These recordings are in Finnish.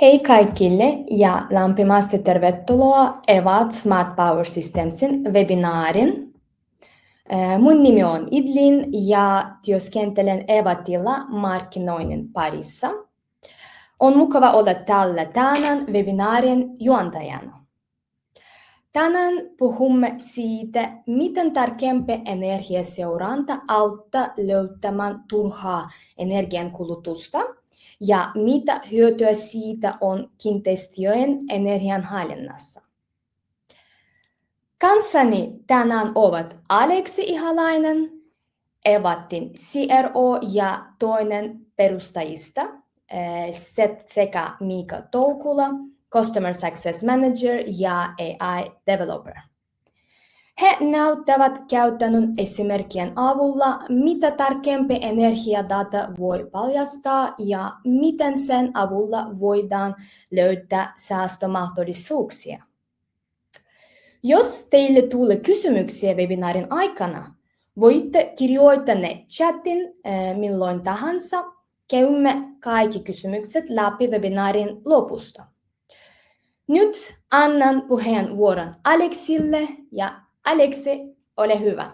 Hei kaikille ja lämpimästi tervetuloa EVAT Smart Power Systemsin webinaarin. Mun nimi on Idlin ja työskentelen EVATilla markkinoinnin parissa. On mukava olla täällä tänään webinaarin juontajana. Tänään puhumme siitä, miten tarkempi energiaseuranta auttaa löytämään turhaa energiankulutusta ja mitä hyötyä siitä on kiinteistöjen energianhallinnassa. Kanssani tänään ovat Aleksi Ihalainen, EVATin CRO ja toinen perustajista, sekä Miika Toukula, Customer Success Manager ja AI Developer. He näyttävät käytännön esimerkkien avulla, mitä tarkempi energiadata voi paljastaa ja miten sen avulla voidaan löytää säästömahdollisuuksia. Jos teille tulee kysymyksiä webinaarin aikana, voitte kirjoittaa ne chatin milloin tahansa. Käymme kaikki kysymykset läpi webinaarin lopusta. Nyt annan puheenvuoron Aleksille ja Aleksi, ole hyvä.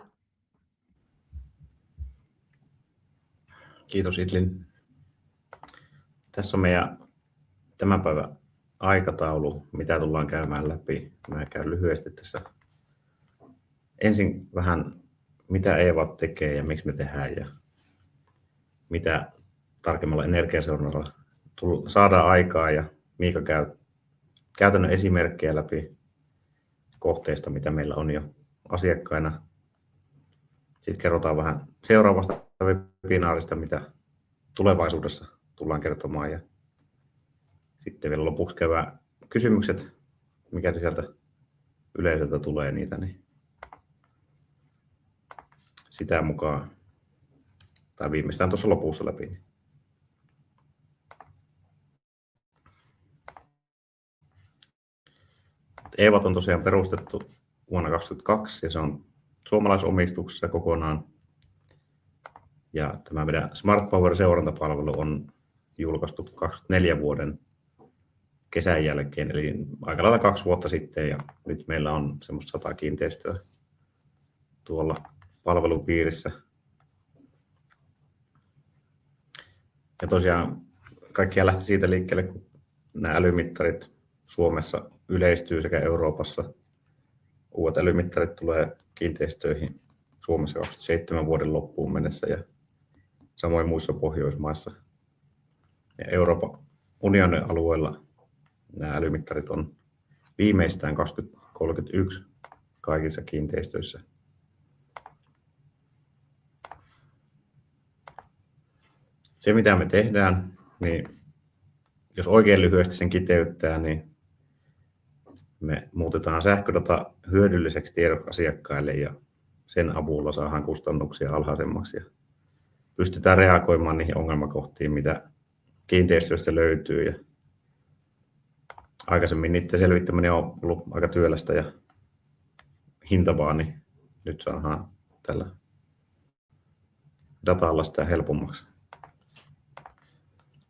Kiitos Idlin. Tässä on meidän tämän päivän aikataulu, mitä tullaan käymään läpi. Mä käyn lyhyesti tässä ensin vähän, mitä EVAT tekee ja miksi me tehdään ja mitä tarkemmalla energiaseurannalla saadaan aikaa, ja Miika käy käytännön esimerkkejä läpi kohteista, mitä meillä on jo asiakkaina. Sitten kerrotaan vähän seuraavasta webinaarista, mitä tulevaisuudessa tullaan kertomaan. Ja sitten vielä lopuksi käydään kysymykset, mikäli sieltä yleisöltä tulee niitä, niin sitä mukaan, tai viimeistään tuossa lopussa läpi. EVAT on tosiaan perustettu vuonna 2022 ja se on suomalaisomistuksessa kokonaan. Ja tämä meidän Smart Power seurantapalvelu on julkaistu 2024 vuoden kesän jälkeen, eli aika lailla 2 vuotta sitten, ja nyt meillä on semmoista 100 kiinteistöä tuolla palvelupiirissä. Ja tosiaan kaikkia lähti siitä liikkeelle, kun nämä älymittarit Suomessa yleistyy sekä Euroopassa. Uudet älymittarit tulee kiinteistöihin Suomessa 27 vuoden loppuun mennessä ja samoin muissa Pohjoismaissa. Ja Euroopan unionin alueella nämä älymittarit on viimeistään 2031 kaikissa kiinteistöissä. Se mitä me tehdään, niin jos oikein lyhyesti sen kiteyttää, niin me muutetaan sähködata hyödylliseksi tiedoksi asiakkaille ja sen avulla saadaan kustannuksia alhaisemmaksi ja pystytään reagoimaan niihin ongelmakohtiin, mitä kiinteistöistä löytyy. Ja aikaisemmin niiden selvittäminen on ollut aika työlästä ja hintavaa, niin nyt saadaan tällä datalla sitä helpommaksi.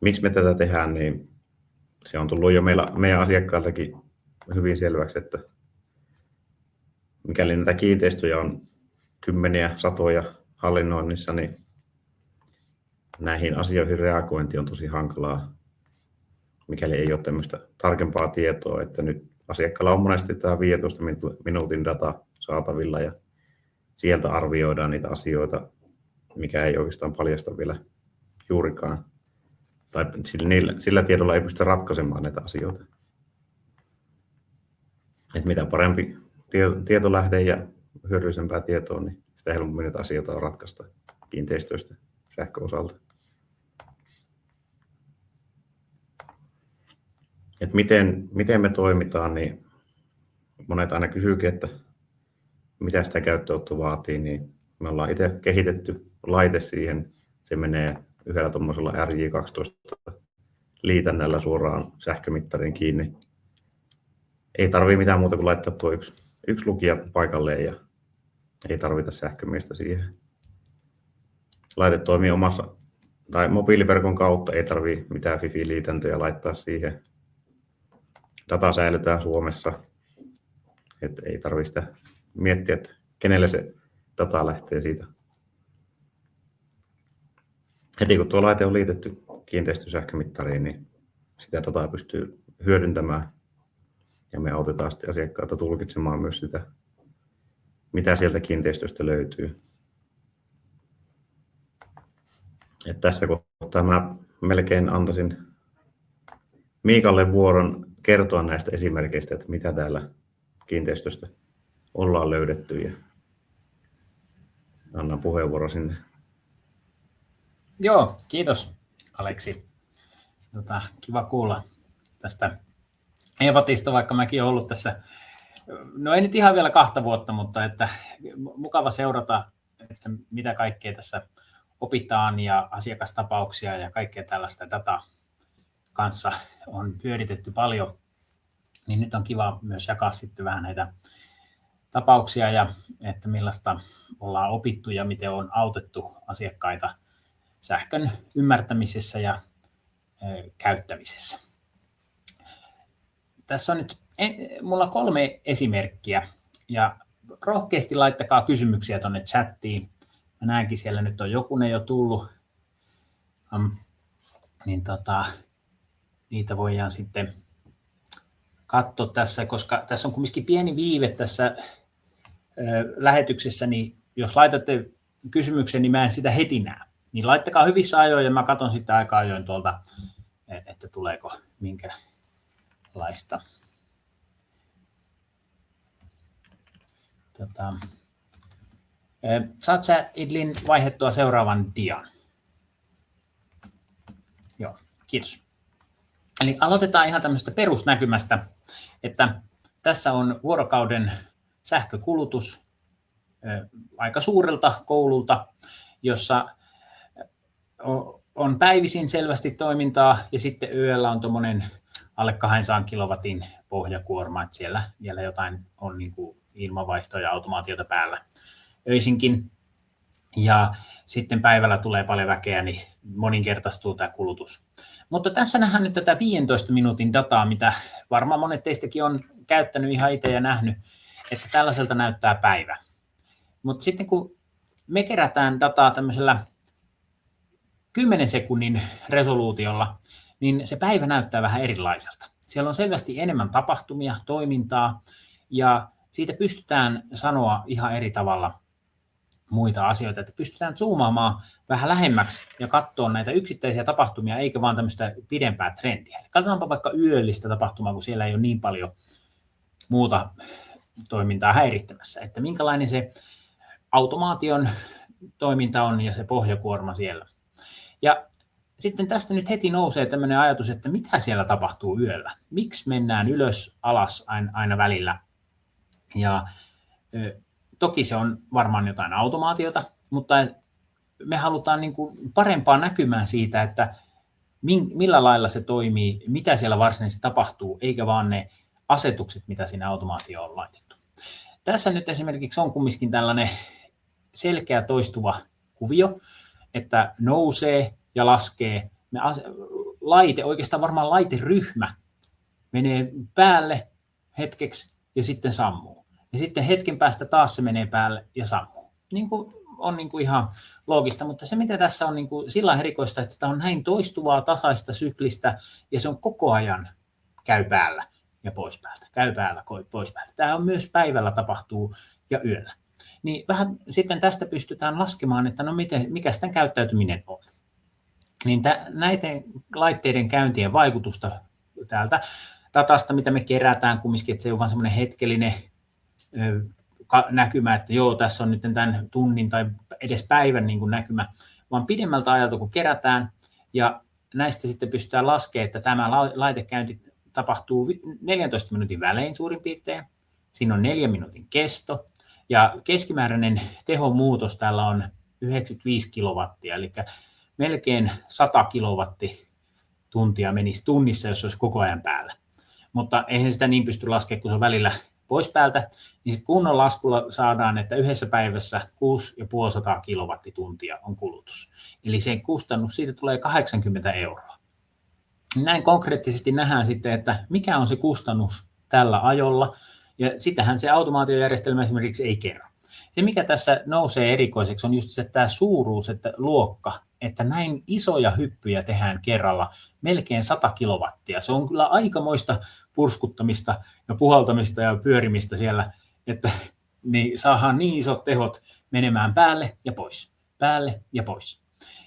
Miksi me tätä tehdään, niin se on tullut jo meidän asiakkailtakin hyvin selväksi, että mikäli näitä kiinteistöjä on kymmeniä, satoja hallinnoinnissa, niin näihin asioihin reagointi on tosi hankalaa, mikäli ei ole tämmöistä tarkempaa tietoa, että nyt asiakkaalla on monesti tämä 15 minuutin data saatavilla ja sieltä arvioidaan niitä asioita, mikä ei oikeastaan paljasta vielä juurikaan. Tai sillä tiedolla ei pysty ratkaisemaan näitä asioita. Et mitä parempi tietolähde ja hyödyllisempää tietoa, niin sitä helpommin näitä asioita on ratkaista kiinteistöistä sähköosalta. Et miten me toimitaan, niin monet aina kysyykin, että mitä sitä käyttöönotto vaatii, niin me ollaan itse kehitetty laite siihen. Se menee yhdellä tuommoisella RJ12 liitännällä suoraan sähkömittariin kiinni. Ei tarvitse mitään muuta kuin laittaa tuo yksi lukija paikalleen ja ei tarvita sähkömiestä siihen. Laite toimii omassa tai mobiiliverkon kautta, ei tarvitse mitään Fifi-liitäntöjä laittaa siihen. data säilytään Suomessa, että ei tarvitse miettiä, että kenelle se data lähtee siitä. Heti kun tuo laite on liitetty kiinteistösähkömittariin, niin sitä dataa pystyy hyödyntämään ja me autetaan sitten asiakkaita tulkitsemaan myös sitä, mitä sieltä kiinteistöstä löytyy. Et tässä kohtaa mä melkein antaisin Miikalle vuoron kertoa näistä esimerkkeistä, että mitä täällä kiinteistöstä ollaan löydetty. Ja annan puheenvuoro sinne. Joo, kiitos Aleksi. Kiva kuulla tästä Evatista, vaikka mäkin olen ollut tässä, no ei nyt ihan vielä 2 vuotta, mutta että mukava seurata, että mitä kaikkea tässä opitaan ja asiakastapauksia ja kaikkea tällaista dataa kanssa on pyöritetty paljon, niin nyt on kiva myös jakaa sitten vähän näitä tapauksia ja että millaista ollaan opittu ja miten on autettu asiakkaita sähkön ymmärtämisessä ja käyttämisessä. Tässä on nyt mulla 3 esimerkkiä ja rohkeasti laittakaa kysymyksiä tuonne chattiin. Mä näenkin siellä nyt on jokunen jo tullut, niin niitä voidaan sitten katsoa tässä, koska tässä on kuitenkin pieni viive tässä lähetyksessä, niin jos laitatte kysymyksen, niin mä en sitä heti näe. Niin laittakaa hyvissä ajoin ja mä katson sitten aika ajoin tuolta, että tuleeko minkälaista. Saat sä, Idlin, vaihdettua seuraavan dian? Joo, kiitos. Eli aloitetaan ihan tämmöistä perusnäkymästä, että tässä on vuorokauden sähkökulutus aika suurelta koululta, jossa on päivisin selvästi toimintaa ja sitten yöllä on tuommoinen alle 200 kilowatin pohjakuorma, että siellä vielä jotain on niin kuin ilmanvaihtoa ja automaatiota päällä öisinkin. Ja sitten päivällä tulee paljon väkeä, niin moninkertaistuu tämä kulutus. Mutta tässä nähdään nyt tätä 15 minuutin dataa, mitä varmaan monet teistäkin on käyttänyt ihan itse ja nähnyt, että tällaiselta näyttää päivä. Mutta sitten kun me kerätään dataa tämmöisellä 10 sekunnin resoluutiolla, niin se päivä näyttää vähän erilaiselta. Siellä on selvästi enemmän tapahtumia, toimintaa, ja siitä pystytään sanoa ihan eri tavalla muita asioita, että pystytään zoomaamaan vähän lähemmäksi ja katsoa näitä yksittäisiä tapahtumia, eikä vaan tämmöistä pidempää trendiä. Katsotaanpa vaikka yöllistä tapahtumaa, kun siellä ei ole niin paljon muuta toimintaa häirittämässä, että minkälainen se automaation toiminta on ja se pohjakuorma siellä. Ja sitten tästä nyt heti nousee tämmöinen ajatus, että mitä siellä tapahtuu yöllä. Miksi mennään ylös, alas aina välillä. Ja toki se on varmaan jotain automaatiota, mutta me halutaan niin kuin parempaa näkymää siitä, että millä lailla se toimii, mitä siellä varsinaisesti tapahtuu, eikä vaan ne asetukset, mitä siinä automaatioon on laitettu. Tässä nyt esimerkiksi on kumminkin tällainen selkeä toistuva kuvio, että nousee ja laskee. Oikeastaan varmaan laiteryhmä menee päälle hetkeksi ja sitten sammuu. Ja sitten hetken päästä taas se menee päälle ja sammuu. Niin kuin on niin kuin ihan loogista, mutta se mitä tässä on niin kuin sillä erikoista, että tämä on näin toistuvaa, tasaista, syklistä ja se on koko ajan käy päällä ja pois päältä, käy päällä, pois päältä. Tämä on myös päivällä tapahtuu ja yöllä. Niin vähän sitten tästä pystytään laskemaan, että no mikä tämän käyttäytyminen on. Niin näiden laitteiden käyntien vaikutusta täältä datasta, mitä me kerätään kumminkin, että se on vaan semmoinen hetkellinen näkymä, että joo, tässä on nyt tämän tunnin tai edes päivän niin kuin näkymä, vaan pidemmältä ajalta kun kerätään ja näistä sitten pystytään laskemaan, että tämä laitekäynti tapahtuu 14 minuutin välein suurin piirtein. Siinä on 4 minuutin kesto ja keskimääräinen tehon muutos täällä on 95 kilowattia, eli melkein 100 kilowattituntia menisi tunnissa, jos olisi koko ajan päällä. Mutta eihän sitä niin pysty laskemaan, kun se on välillä pois päältä, niin sitten kunnon laskulla saadaan, että yhdessä päivässä 6500 kilowattituntia on kulutus. Eli sen kustannus siitä tulee 80 €. Näin konkreettisesti nähdään sitten, että mikä on se kustannus tällä ajolla, ja sitähän se automaatiojärjestelmä esimerkiksi ei kerro. Se, mikä tässä nousee erikoiseksi, on just se, että tämä suuruus, että luokka, että näin isoja hyppyjä tehdään kerralla, melkein 100 kilowattia. Se on kyllä aikamoista purskuttamista ja puhaltamista ja pyörimistä siellä, että niin saadaan niin isot tehot menemään päälle ja pois, päälle ja pois.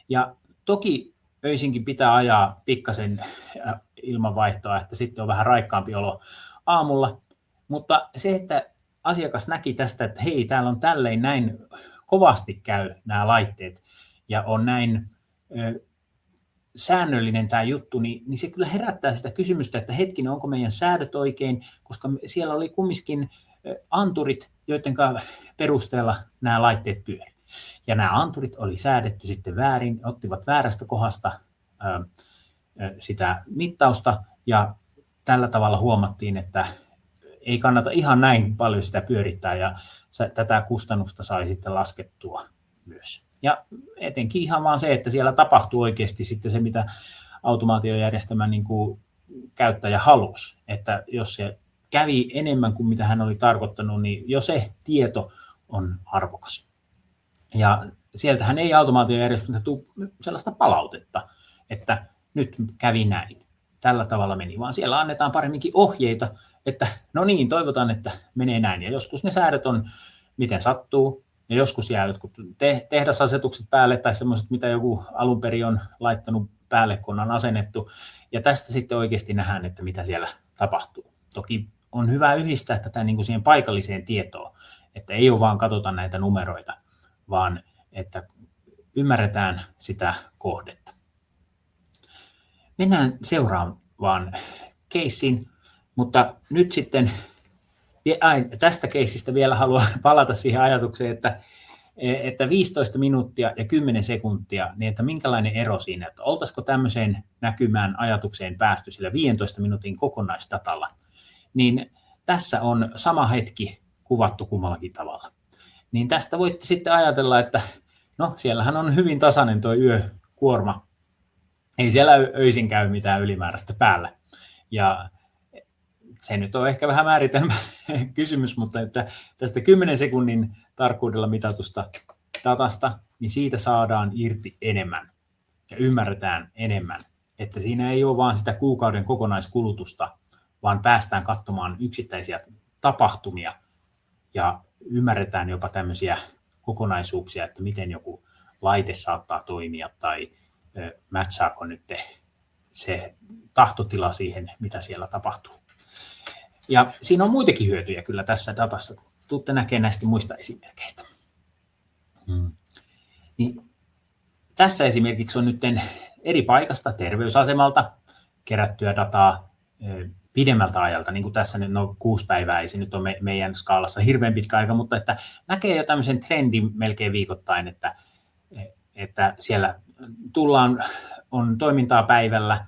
Ja toki öisinkin pitää ajaa pikkasen ilmanvaihtoa, että sitten on vähän raikkaampi olo aamulla, mutta se, että asiakas näki tästä, että hei, täällä on tälleen näin kovasti käy nämä laitteet ja on näin säännöllinen tämä juttu, niin se kyllä herättää sitä kysymystä, että hetkinen, onko meidän säädöt oikein, koska siellä oli kumminkin anturit, joiden perusteella nämä laitteet pyöri. Ja nämä anturit oli säädetty sitten väärin, ottivat väärästä kohdasta sitä mittausta ja tällä tavalla huomattiin, että ei kannata ihan näin paljon sitä pyörittää ja tätä kustannusta sai sitten laskettua myös. Ja etenkin ihan vaan se, että siellä tapahtuu oikeasti sitten se, mitä automaatiojärjestelmän niin kuin käyttäjä halusi, että jos se kävi enemmän kuin mitä hän oli tarkoittanut, niin jo se tieto on arvokas. Ja sieltähän ei automaatiojärjestelmä tule sellaista palautetta, että nyt kävi näin, tällä tavalla meni, vaan siellä annetaan paremminkin ohjeita, että no niin, toivotaan, että menee näin. Ja joskus ne säädöt on, miten sattuu, ja joskus jää jotkut tehdasasetukset päälle tai semmoiset, mitä joku alun perin on laittanut päälle, kun on asennettu. Ja tästä sitten oikeasti nähdään, että mitä siellä tapahtuu. Toki on hyvä yhdistää tätä niin kuin siihen paikalliseen tietoon, että ei ole vaan katsota näitä numeroita, vaan että ymmärretään sitä kohdetta. Mennään seuraavaan keissiin, mutta nyt sitten tästä keissistä vielä haluan palata siihen ajatukseen, että 15 minuuttia ja 10 sekuntia, niin että minkälainen ero siinä, että oltaisiko tämmöiseen näkymään ajatukseen päästy sillä 15 minuutin kokonaisdatalla, niin tässä on sama hetki kuvattu kummallakin tavalla. Niin tästä voitte sitten ajatella, että no siellähän on hyvin tasainen tuo yökuorma, ei siellä öisin käy mitään ylimääräistä päällä. Ja se nyt on ehkä vähän määritelmä kysymys, mutta että tästä 10 sekunnin tarkkuudella mitatusta datasta, niin siitä saadaan irti enemmän ja ymmärretään enemmän, että siinä ei ole vaan sitä kuukauden kokonaiskulutusta, vaan päästään katsomaan yksittäisiä tapahtumia ja ymmärretään jopa tämmöisiä kokonaisuuksia, että miten joku laite saattaa toimia tai matchaako nyt se tahtotila siihen, mitä siellä tapahtuu. Ja siinä on muitakin hyötyjä kyllä tässä datassa. Tuutte näkemään näistä muista esimerkkeistä. Niin, tässä esimerkiksi on nyt eri paikasta terveysasemalta kerättyä dataa pidemmältä ajalta, niin kuin tässä nyt 6 päivää, ei se nyt ole meidän skaalassa hirveän pitkä aika, mutta että näkee jo tämmöisen trendin melkein viikoittain, että siellä on toimintaa päivällä,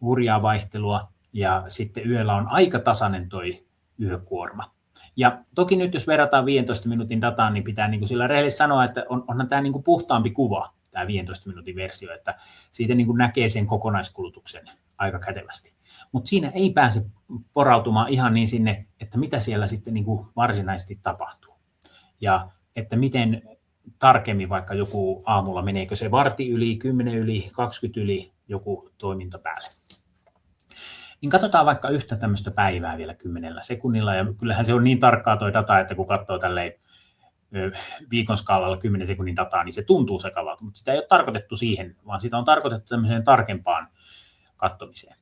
hurjaa vaihtelua, ja sitten yöllä on aika tasainen toi yökuorma. Ja toki nyt jos verrataan 15 minuutin dataan, niin pitää niin kuin sillä rehellisesti sanoa, että onhan tämä niin kuin puhtaampi kuva, tämä 15 minuutin versio, että siitä niin kuin näkee sen kokonaiskulutuksen aika kätevästi. Mutta siinä ei pääse porautumaan ihan niin sinne, että mitä siellä sitten niin kuin varsinaisesti tapahtuu. Ja että miten tarkemmin vaikka joku aamulla, meneekö se varti yli, 10 yli, 20 yli joku toiminta päälle. Niin katsotaan vaikka yhtä tämmöistä päivää vielä 10 sekunnilla, ja kyllähän se on niin tarkkaa tuo data, että kun katsoo tälleen viikon skaalalla 10 sekunnin dataa, niin se tuntuu sekavalta, mutta sitä ei ole tarkoitettu siihen, vaan sitä on tarkoitettu tämmöiseen tarkempaan katsomiseen.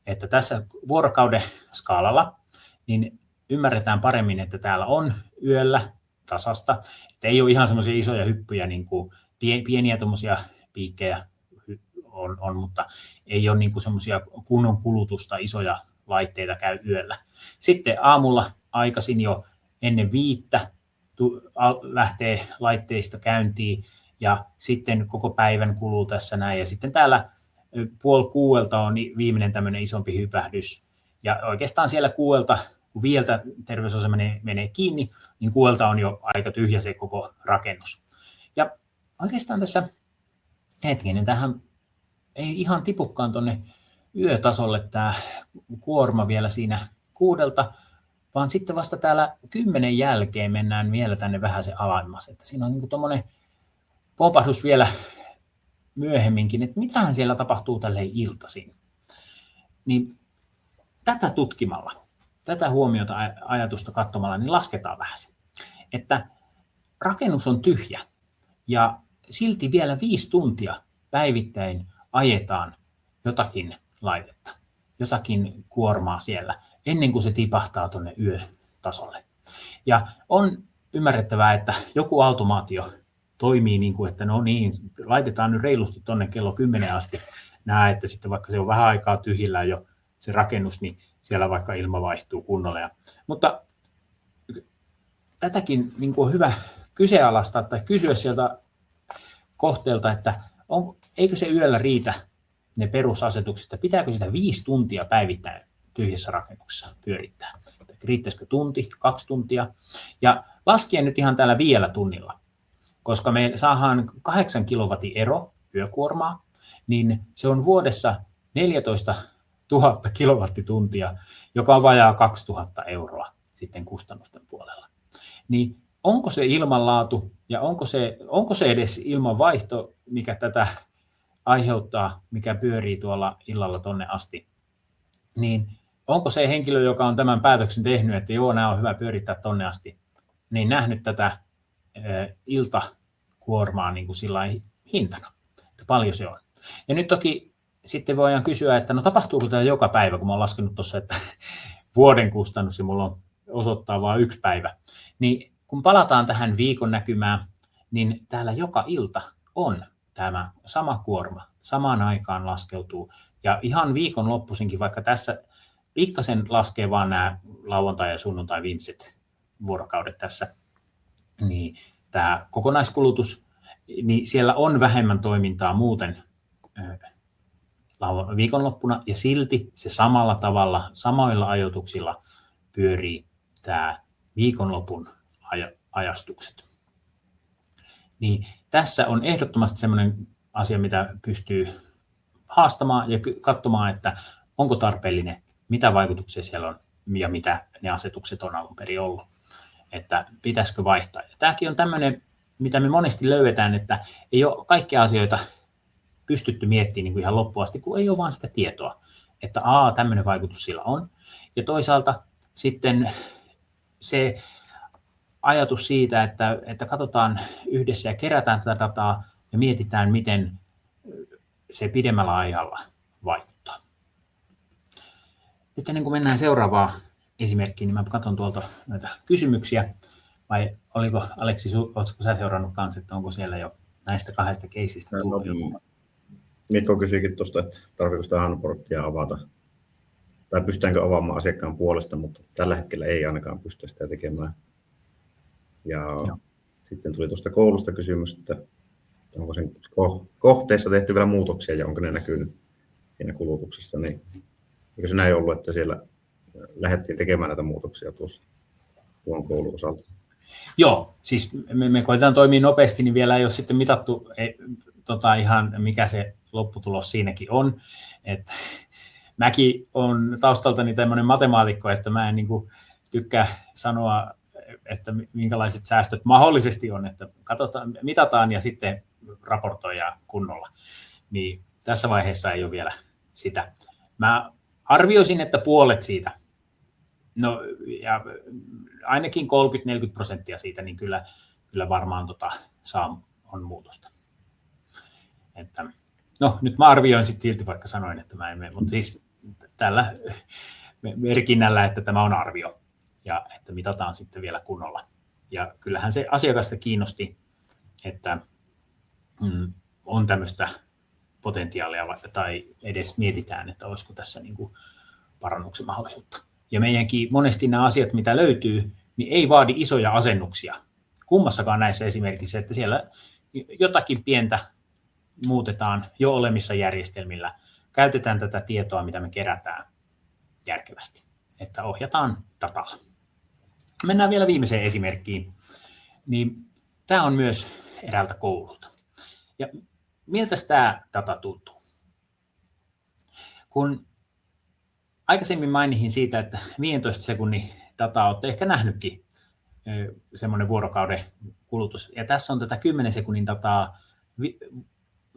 Että tässä vuorokauden skaalalla niin ymmärretään paremmin, että täällä on yöllä tasasta, että ei ole ihan semmoisia isoja hyppyjä, niin kuin pieniä tuommoisia piikkejä on, mutta ei ole niin kuin semmoisia kunnon kulutusta, isoja laitteita käy yöllä. Sitten aamulla aikaisin jo ennen 5 lähtee laitteisto käyntiin ja sitten koko päivän kuluu tässä näin. Ja sitten täällä 5:30 on viimeinen tämmöinen isompi hypähdys. Ja oikeastaan siellä 6:00, kun 5 terveysasema menee kiinni, niin 6:00 on jo aika tyhjä se koko rakennus. Ja oikeastaan tässä hetkinen, tähän ei ihan tipukkaan tuonne yötasolle tämä kuorma vielä siinä 6, vaan sitten vasta täällä 10 jälkeen mennään vielä tänne vähän se alemmas. Että siinä on niin tuommoinen pompahdus vielä myöhemminkin, että mitähän siellä tapahtuu tälleen iltaisin. Niin tätä tutkimalla, tätä huomiota ajatusta katsomalla, niin lasketaan vähän se, että rakennus on tyhjä ja silti vielä 5 tuntia päivittäin ajetaan jotakin laitetta, jotakin kuormaa siellä, ennen kuin se tipahtaa tuonne yötasolle. Ja on ymmärrettävää, että joku automaatio toimii niin kuin, että no niin, laitetaan nyt reilusti tuonne kello 10 asti että sitten vaikka se on vähän aikaa tyhjillään jo se rakennus, niin siellä vaikka ilma vaihtuu kunnolla. Mutta tätäkin niin kuin on hyvä kyseenalaistaa tai kysyä sieltä kohteelta, että eikö se yöllä riitä ne perusasetukset, että pitääkö sitä 5 tuntia päivittäin tyhjässä rakennuksessa pyörittää. Riittäisikö tunti, 2 tuntia? Ja laskien nyt ihan täällä vielä tunnilla, koska me saadaan 8 kilowattin ero yökuormaa, niin se on vuodessa 14 000 kilowattituntia, joka on vajaa 2 000 euroa sitten kustannusten puolella. Niin onko se ilmanlaatu ja onko se edes ilmanvaihto, mikä tätä aiheuttaa, mikä pyörii tuolla illalla tonne asti, niin onko se henkilö, joka on tämän päätöksen tehnyt, että joo, nämä on hyvä pyörittää tonne asti, niin nähnyt tätä iltakuormaa niin kuin sillain hintana, että paljon se on. Ja nyt toki sitten voidaan kysyä, että no tapahtuuko tämä joka päivä, kun mä olen laskenut tuossa, että vuoden kustannus ja mulla on osoittaa vain 1 päivä. Niin kun palataan tähän viikon näkymään, niin täällä joka ilta on tämä sama kuorma, samaan aikaan laskeutuu. Ja ihan viikon loppuisinkin, vaikka tässä pikkasen laskee vaan nämä lauantai- ja sunnuntai viimeiset vuorokaudet tässä, niin tämä kokonaiskulutus, niin siellä on vähemmän toimintaa muuten viikonloppuna, ja silti se samalla tavalla, samoilla ajoituksilla pyörii tämä viikonlopun ajastukset. Niin tässä on ehdottomasti sellainen asia, mitä pystyy haastamaan ja katsomaan, että onko tarpeellinen, mitä vaikutuksia siellä on ja mitä ne asetukset on alun perin ollut, että pitäisikö vaihtaa. Ja tämäkin on tämmöinen, mitä me monesti löydetään, että ei ole kaikkia asioita pystytty miettimään niin kuin ihan loppuun asti, kun ei ole vaan sitä tietoa, että tämmöinen vaikutus sillä on. Ja toisaalta sitten se ajatus siitä, että katsotaan yhdessä ja kerätään tätä dataa ja mietitään, miten se pidemmällä ajalla vaikuttaa. Nyt ennen kuin mennään seuraavaan esimerkkiin, niin mä katson tuolta näitä kysymyksiä. Vai oliko, Aleksi, oletko sä seurannut kanssa, että onko siellä jo näistä 2 keisistä tullut? Mikko kysyikin tuosta, että tarvitseeko sitä handboardia avata, tai pystytäänkö avaamaan asiakkaan puolesta, mutta tällä hetkellä ei ainakaan pysty sitä tekemään. Ja sitten tuli tuosta koulusta kysymys, että onko sen kohteessa tehty vielä muutoksia ja onko ne näkynyt siinä kulutuksessa, niin eikö se näin ollut, että siellä lähdettiin tekemään näitä muutoksia tuon koulun osalta? Joo, siis me koitetaan toimia nopeasti, niin vielä ei ole sitten mitattu ihan mikä se lopputulos siinäkin on. Et mäkin olen taustaltani tämmöinen matemaatikko, että mä en niin kuin tykkää sanoa, että minkälaiset säästöt mahdollisesti on, että katsotaan, mitataan ja sitten raportoidaan kunnolla. Niin tässä vaiheessa ei ole vielä sitä. Mä arvioisin, että puolet siitä, no ja ainakin 30-40% siitä, niin kyllä varmaan on muutosta. Että, no nyt mä arvioin sitten silti, vaikka sanoin, että mä en mene, mutta siis tällä merkinnällä, että tämä on arvio ja että mitataan sitten vielä kunnolla. Ja kyllähän se asiakasta kiinnosti, että on tämmöistä potentiaalia tai edes mietitään, että olisiko tässä niin kuin parannuksen mahdollisuutta. Ja meidänkin monesti nämä asiat, mitä löytyy, niin ei vaadi isoja asennuksia. Kummassakaan näissä esimerkiksi, että siellä jotakin pientä muutetaan jo olemissa järjestelmillä. Käytetään tätä tietoa, mitä me kerätään järkevästi, että ohjataan dataa. Mennään vielä viimeiseen esimerkkiin. Niin tämä on myös eräältä koululta. Ja miltä tämä data tuntuu? Kun aikaisemmin mainihin siitä, että 15 sekunnin dataa olette ehkä nähnytkin semmoinen vuorokauden kulutus. Ja tässä on tätä 10 sekunnin dataa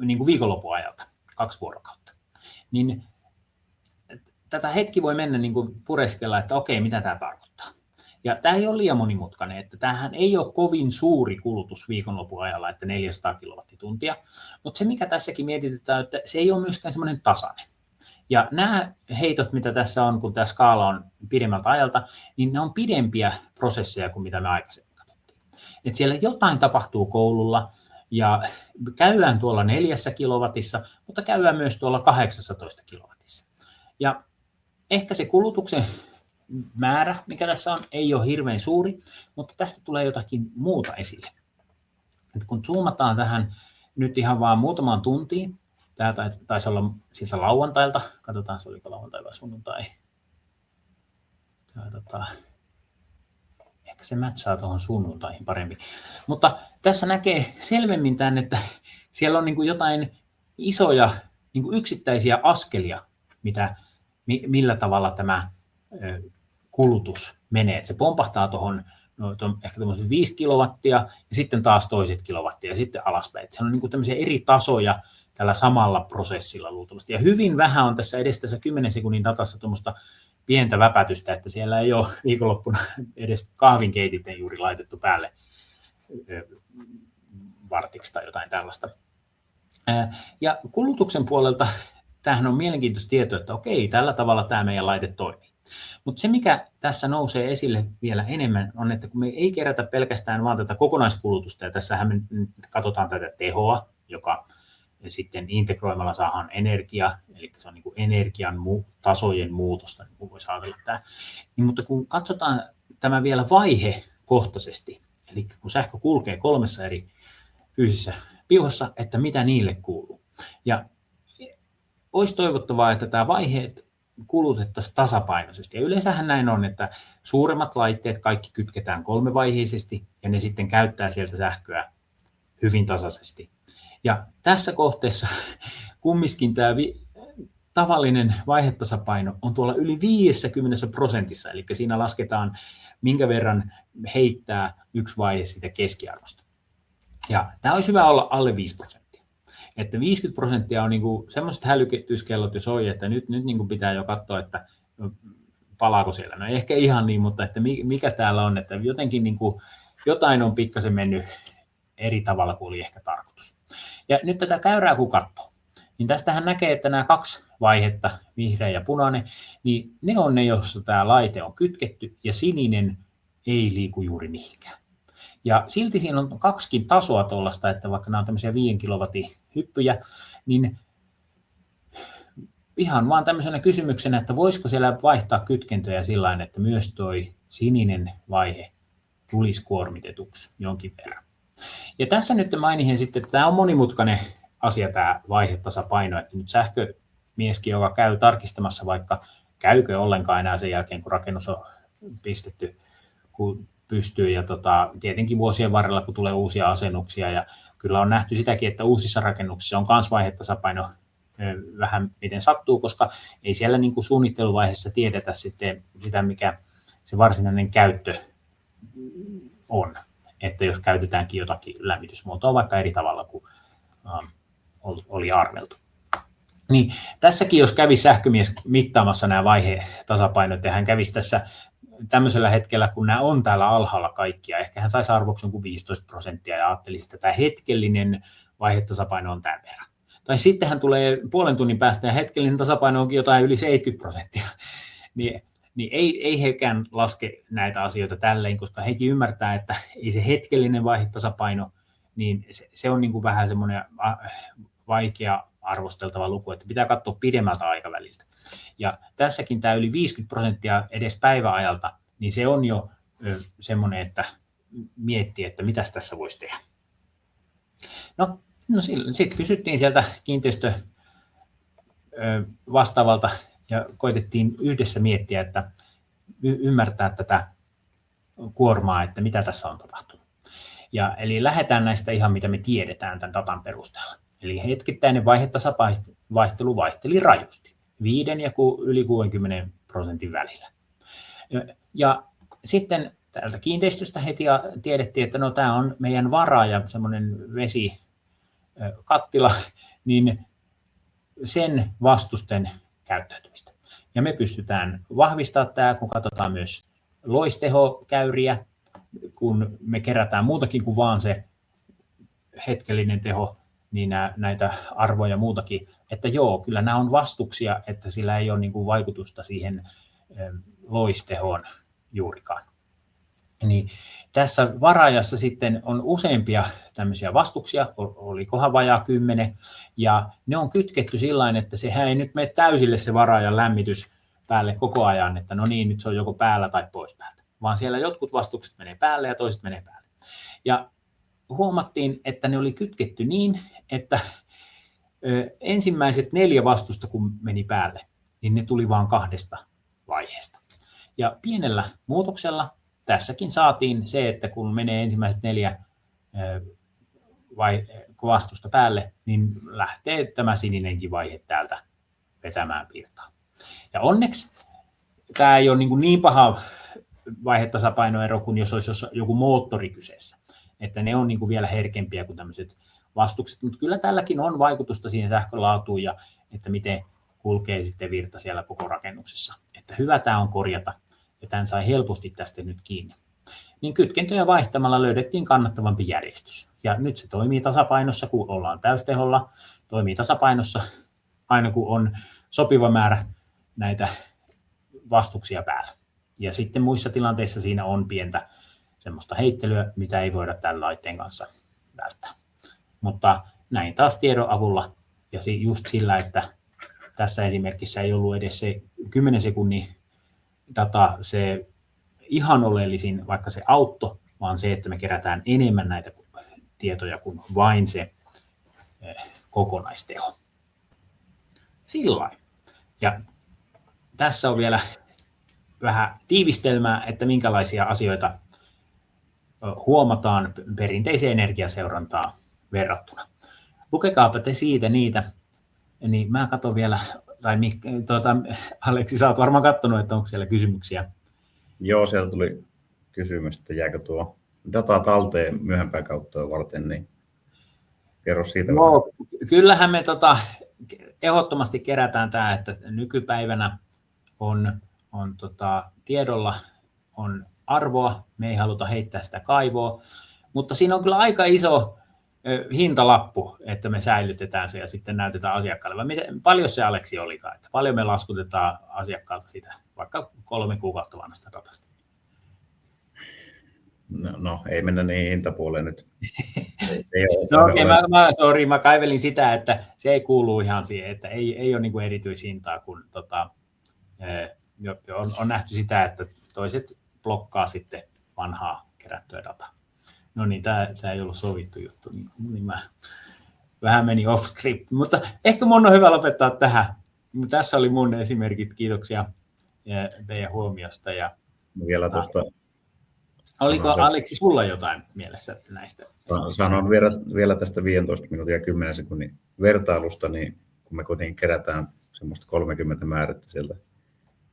niin kuin viikonlopun ajalta, 2 vuorokautta. Niin tätä hetki voi mennä niin kuin pureskella, että okei, mitä tämä tarkoittaa. Ja tämä ei ole liian monimutkainen, että tämähän ei ole kovin suuri kulutus viikonlopun ajalla, että 400 kilowattituntia, mutta se mikä tässäkin mietitään, että se ei ole myöskään semmoinen tasainen. Ja nämä heitot, mitä tässä on, kun tämä skaala on pidemmältä ajalta, niin ne on pidempiä prosesseja kuin mitä me aikaisemmin katsottiin. Et siellä jotain tapahtuu koululla ja käydään tuolla 4 kilowattissa, mutta käydään myös tuolla 18 kilowattissa. Ja ehkä se kulutuksen määrä, mikä tässä on, ei ole hirveän suuri, mutta tästä tulee jotakin muuta esille. Et kun zoomataan tähän nyt ihan vaan muutamaan tuntiin, tämä taisi olla siltä lauantailta, katsotaan se oliko lauantai vai sunnuntai. Ehkä se mätsää tuohon sunnuntaihin paremmin. Mutta tässä näkee selvemmin tämän, että siellä on niin kuin jotain isoja niin kuin yksittäisiä askelia, millä tavalla tämä kulutus menee. Että se pompahtaa tuohon ehkä 5 kilowattia ja sitten taas toiset kilowattia ja sitten alaspäin. Että se on niin kuin tämmöisiä eri tasoja tällä samalla prosessilla luultavasti. Ja hyvin vähän on tässä edes tässä 10 sekunnin datassa tuommoista pientä väpätystä, että siellä ei ole viikonloppuna edes kahvinkeitit juuri laitettu päälle vartiksi tai jotain tällaista. Ja kulutuksen puolelta tämähän on mielenkiintoista tietoa, että okei, tällä tavalla tämä meidän laite toimii. Mutta se, mikä tässä nousee esille vielä enemmän, on, että kun me ei kerätä pelkästään vaan tätä kokonaiskulutusta, ja tässähän me katsotaan tätä tehoa, joka sitten integroimalla saadaan energia, eli se on niin kuin energian tasojen muutosta, niin kuin voisi ajatella tämä. Niin, mutta kun katsotaan tämä vielä vaihekohtaisesti, eli kun sähkö kulkee 3 eri fyysisessä piuhassa, että mitä niille kuuluu. Ja olisi toivottavaa, että tämä vaiheet kulutettaisiin tasapainoisesti. Ja yleensähän näin on, että suuremmat laitteet kaikki kytketään 3-vaiheisesti, ja ne sitten käyttää sieltä sähköä hyvin tasaisesti. Ja tässä kohteessa kumminkin tämä tavallinen vaihetasapaino on tuolla yli 50%, eli siinä lasketaan, minkä verran heittää yksi vaihe siitä keskiarvosta. Ja tämä olisi hyvä olla alle 5%. Että 50% on niinku semmoiset hälytyskellot jo soi, että nyt niinku pitää jo katsoa, että palaako siellä. No ehkä ihan niin, mutta että mikä täällä on, että jotenkin niinku jotain on pikkasen mennyt eri tavalla kuin oli ehkä tarkoitus. Ja nyt tätä käyrää kun katsoo, niin tästähän näkee, että nämä 2 vaihetta, vihreä ja punainen, niin ne on ne, joissa tämä laite on kytketty, ja sininen ei liiku juuri mihinkään. Ja silti siinä on 2 tasoa tuollaista, että vaikka nämä on tämmöisiä 5 kilowatin hyppyjä, niin ihan vaan tämmöisenä kysymyksenä, että voisiko siellä vaihtaa kytkentöjä sillä tavalla, että myös toi sininen vaihe tulisi kuormitetuksi jonkin verran. Ja tässä nyt mainihin sitten, että tämä on monimutkainen asia tämä vaihetasapaino, että nyt sähkömieskin, joka käy tarkistamassa vaikka käykö ollenkaan enää sen jälkeen, kun rakennus on pistetty, kun pystyy, ja tietenkin vuosien varrella, kun tulee uusia asennuksia, ja kyllä on nähty sitäkin, että uusissa rakennuksissa on myös vaihetasapaino vähän miten sattuu, koska ei siellä niin kuin suunnitteluvaiheessa tiedetä sitten sitä, mikä se varsinainen käyttö on, että jos käytetäänkin jotakin lämmitysmuotoa vaikka eri tavalla kuin oli arveltu. Niin, tässäkin jos kävi sähkömies mittaamassa nämä vaihetasapainot, ja hän kävisi tässä tämmöisellä hetkellä, kun nämä on täällä alhaalla kaikkia, ehkä hän saisi arvoksi jonkun 15% ja ajattelisi, että tämä hetkellinen vaihetasapaino on tämän verran. Tai sitten hän tulee puolen tunnin päästä ja hetkellinen tasapaino onkin jotain yli 70%. Niin ei hekään laske näitä asioita tälleen, koska hekin ymmärtää, että ei se hetkellinen vaihetasapaino, niin se on niin kuin vähän semmoinen vaikea arvosteltava luku, että pitää katsoa pidemmältä aikaväliltä. Ja tässäkin tämä yli 50% edes päiväajalta, niin se on jo semmoinen, että miettii, että mitäs tässä voisi tehdä. No sitten kysyttiin sieltä kiinteistö vastaavalta ja koitettiin yhdessä miettiä, että ymmärtää tätä kuormaa, että mitä tässä on tapahtunut. Eli lähdetään näistä ihan mitä me tiedetään tämän datan perusteella. Eli hetkittäinen vaihetasapaihtelu vaihteli rajusti. 5 ja yli välillä. Ja sitten täältä kiinteistöstä heti tiedettiin, että no tämä on meidän varaaja, semmoinen vesikattila, niin sen vastusten käyttäytymistä. Ja me pystytään vahvistamaan tämä, kun katsotaan myös loistehokäyriä, kun me kerätään muutakin kuin vaan se hetkellinen teho, niin näitä arvoja muutakin, että joo, kyllä nämä on vastuksia, että sillä ei ole niin kuin vaikutusta siihen loistehoon juurikaan. Niin tässä varaajassa sitten on useampia tämmöisiä vastuksia, olikohan vajaa 10, ja ne on kytketty sillain, että sehän ei nyt mene täysille se varaajan lämmitys päälle koko ajan, että no niin, nyt se on joko päällä tai pois päältä, vaan siellä jotkut vastukset menee päälle ja toiset menee päälle. Ja huomattiin, että ne oli kytketty niin, että ensimmäiset 4 vastusta, kun meni päälle, niin ne tuli vain 2 vaiheesta. Ja pienellä muutoksella tässäkin saatiin se, että kun menee ensimmäiset 4 vastusta päälle, niin lähtee tämä sininenkin vaihe täältä vetämään virtaa. Ja onneksi tämä ei ole niin paha vaihetasapainoero kuin jos olisi joku moottori kyseessä. Että ne on niin kuin vielä herkempiä kuin tämmöiset vastukset, mutta kyllä tälläkin on vaikutusta siihen sähkön laatuun ja että miten kulkee sitten virta siellä koko rakennuksessa. Että hyvä tämä on korjata ja tämän sai helposti tästä nyt kiinni. Niin kytkentöjä vaihtamalla löydettiin kannattavampi järjestys. Ja nyt se toimii tasapainossa, kun ollaan täysteholla, toimii tasapainossa aina kun on sopiva määrä näitä vastuksia päällä. Ja sitten muissa tilanteissa siinä on pientä semmoista heittelyä, mitä ei voida tämän laitteen kanssa välttää. Mutta näin taas tiedon avulla ja just sillä, että tässä esimerkissä ei ollut edes se 10 sekunnin data se ihan oleellisin, vaikka se auttoi, vaan se, että me kerätään enemmän näitä tietoja kuin vain se kokonaisteho. Sillain. Ja tässä on vielä vähän tiivistelmää, että minkälaisia asioita huomataan perinteiseen energiaseurantaan verrattuna. Lukekaapa te siitä niitä, niin mä katson vielä, tai Aleksi, sä oot varmaan katsonut, että onko siellä kysymyksiä. Joo, siellä tuli kysymys, että jääkö tuo data talteen myöhempää kautta varten, niin kerro siitä. No, kyllähän me ehdottomasti kerätään tämä, että nykypäivänä on tiedolla on arvoa, me ei haluta heittää sitä kaivoa, mutta siinä on kyllä aika iso hintalappu, että me säilytetään se ja sitten näytetään asiakkaalle. Miten paljon se, Aleksi, olikaan? Että paljon me laskutetaan asiakkaalta sitä, vaikka 3 kuukautta vanhasta datasta? No, ei mennä niin hintapuoleen nyt. No okei, mä kaivelin sitä, että se ei kuulu ihan siihen, että ei ole niin kuin erityishintaa, kun on nähty sitä, että toiset blokkaa sitten vanhaa kerättyä dataa. No niin, tämä ei ollut sovittu juttu, niin mä vähän meni off script, mutta ehkä mun on hyvä lopettaa tähän. Tässä oli mun esimerkit, kiitoksia teidän huomiosta. Ja vielä tuosta. Oliko Aleksi sulla jotain mielessä näistä? Sanon vielä tästä 15 minuutin ja 10 sekunnin vertailusta, niin kun me kuitenkin kerätään semmoista 30 määrättä sieltä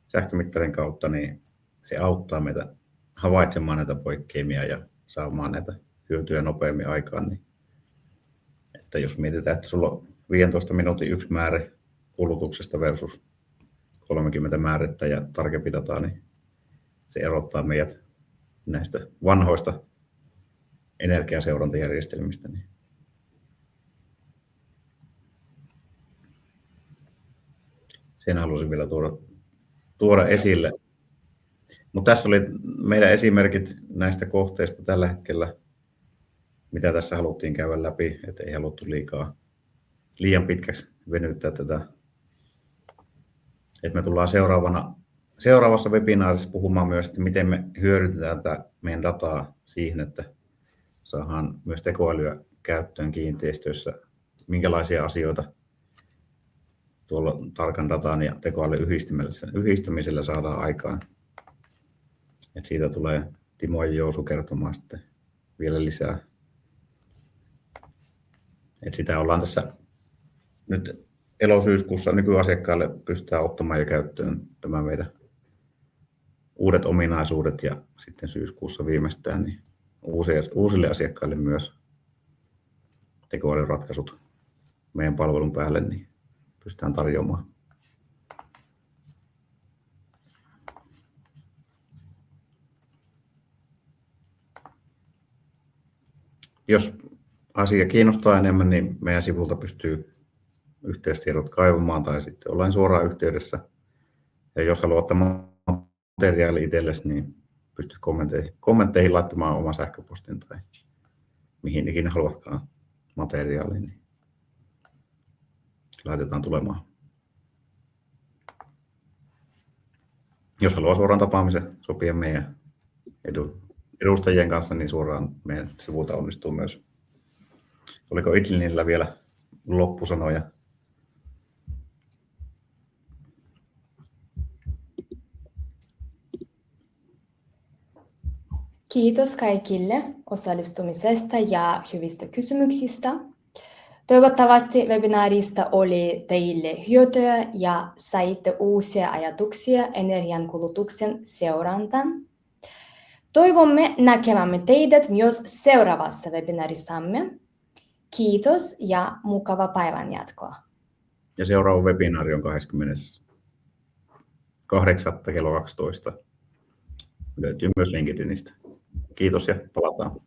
sähkömittarin kautta, niin se auttaa meitä havaitsemaan näitä poikkeamia ja saamaan näitä hyötyjä nopeammin aikaan. Niin, että jos mietitään, että sulla on 15 minuutin yksi määrä kulutuksesta versus 30 määrättä ja tarkempi dataa, niin se erottaa meidät näistä vanhoista energiaseurantajärjestelmistä. Niin sen halusin vielä tuoda esille. Mutta tässä oli meidän esimerkit näistä kohteista tällä hetkellä, mitä tässä haluttiin käydä läpi, että ei haluttu liian pitkäksi venyttää tätä. Et me tullaan seuraavassa webinaarissa puhumaan myös, että miten me hyödynnetään tätä meidän dataa siihen, että saadaan myös tekoälyä käyttöön kiinteistöissä, minkälaisia asioita tuolla tarkan datan ja tekoälyn yhdistämisellä saadaan aikaan. Et siitä tulee Timo ja Jousu kertomaan sitten vielä lisää. Et sitä ollaan tässä nyt elosyyskuussa nykyasiakkaille pystytään ottamaan jo käyttöön tämä meidän uudet ominaisuudet ja sitten syyskuussa viimeistään niin uusille asiakkaille myös tekoälyratkaisut meidän palvelun päälle niin pystytään tarjoamaan. Jos asia kiinnostaa enemmän, niin meidän sivulta pystyy yhteystiedot kaivamaan tai sitten ollaan suoraan yhteydessä. Ja jos haluat ottaa materiaali itsellesi, niin pystyt kommentteihin laittamaan oman sähköpostin tai mihin ikinä haluatkaan materiaaliin, niin laitetaan tulemaan. Jos haluaa suoraan tapaamisen sopia meidän edustajien kanssa, niin suoraan meidän sivulta onnistuu myös. Oliko Idlinillä vielä loppusanoja? Kiitos kaikille osallistumisesta ja hyvistä kysymyksistä. Toivottavasti webinaarista oli teille hyötyä ja saitte uusia ajatuksia energiankulutuksen seurantaan. Toivomme näkemämme teidät myös seuraavassa webinaarissamme. Kiitos ja mukava päivän jatkoa. Ja seuraava webinaari on 28. kello 12. Löytyy myös LinkedInistä. Kiitos ja palataan.